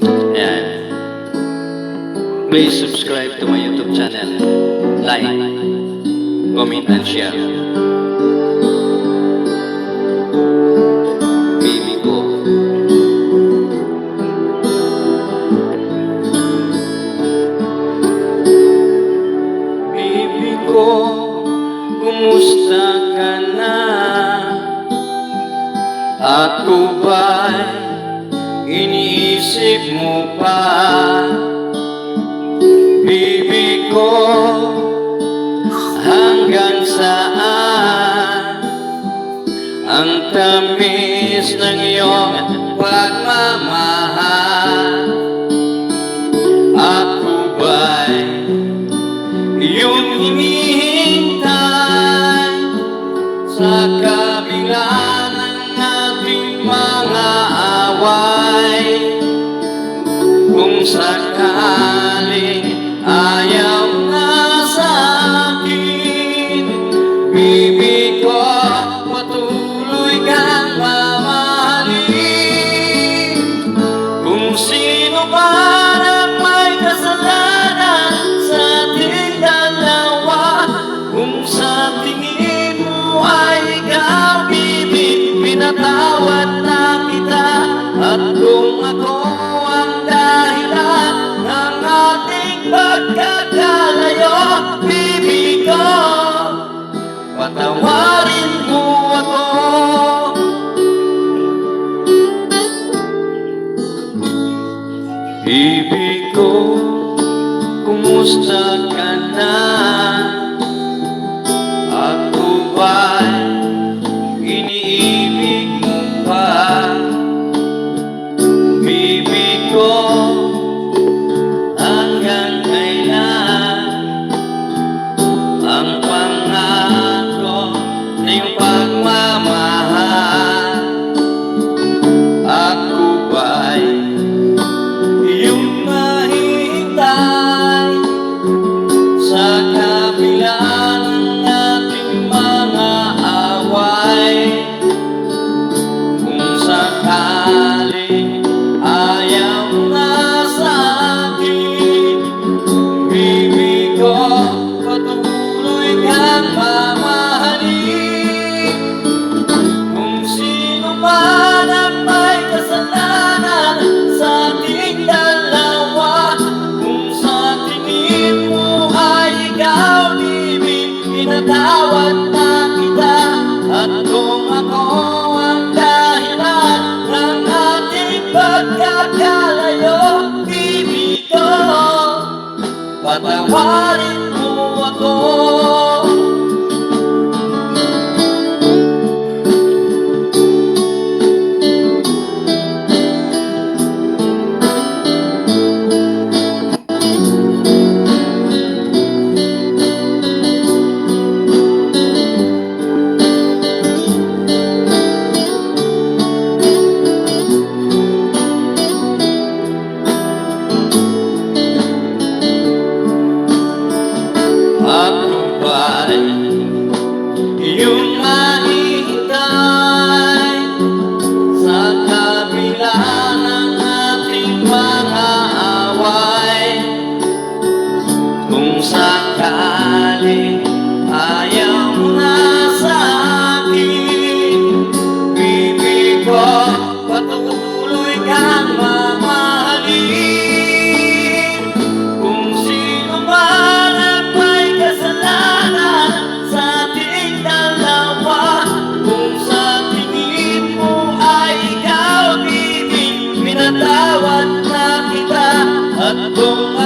Ayan. Please subscribe to my YouTube channel. Like, comment, and share. Baby ko. Baby ko, kumusta ka na? Ako ba'y iniisip mo pa? Baby ko, hanggang saan ang tamis ng iyong pagmamahal? Ako ba'y iyong hinihintay sa kabila ng ating mga away? Kung sakaling ayaw na sa akin, baby ko, patuloy kang mamahalin. Kung sino man ang may kasalanan sa ating dalawa, kung sa tingin mo ay ikaw, baby, pinatawad na kita. At kung ako ang dahilan ng ating pagkakalayo, baby ko, patawarin mo ako. Baby ko, kumusta ka na? Ako ba'y iniibig mo pa? Baby ko, hanggang kailan ang pangako na iyong pagmamahal? Ako ba'y iyong mahihintay sa kabila ng ating mga away? Kung sakaling ayaw na sa akin, baby ko, patuloy kang mamahalin. Kung sino man ang may kasalanan sa ating dalawa, kung sa tingin mo ay ikaw, baby, pinatawad na kita. At kung ako ang dahilan ng ating pagkakalayo, baby ko, patawarin mo ako. Ako ba'y iyong mahihintay sa kabila ng ating mga away? Kung sakaling ayaw na sa akin, baby ko, patuloy kang mamahalin. Kung sino man ang may kasalanan sa ating dalawa, kung sa tingin mo ay ikaw, baby, pinatawad na kita. At kung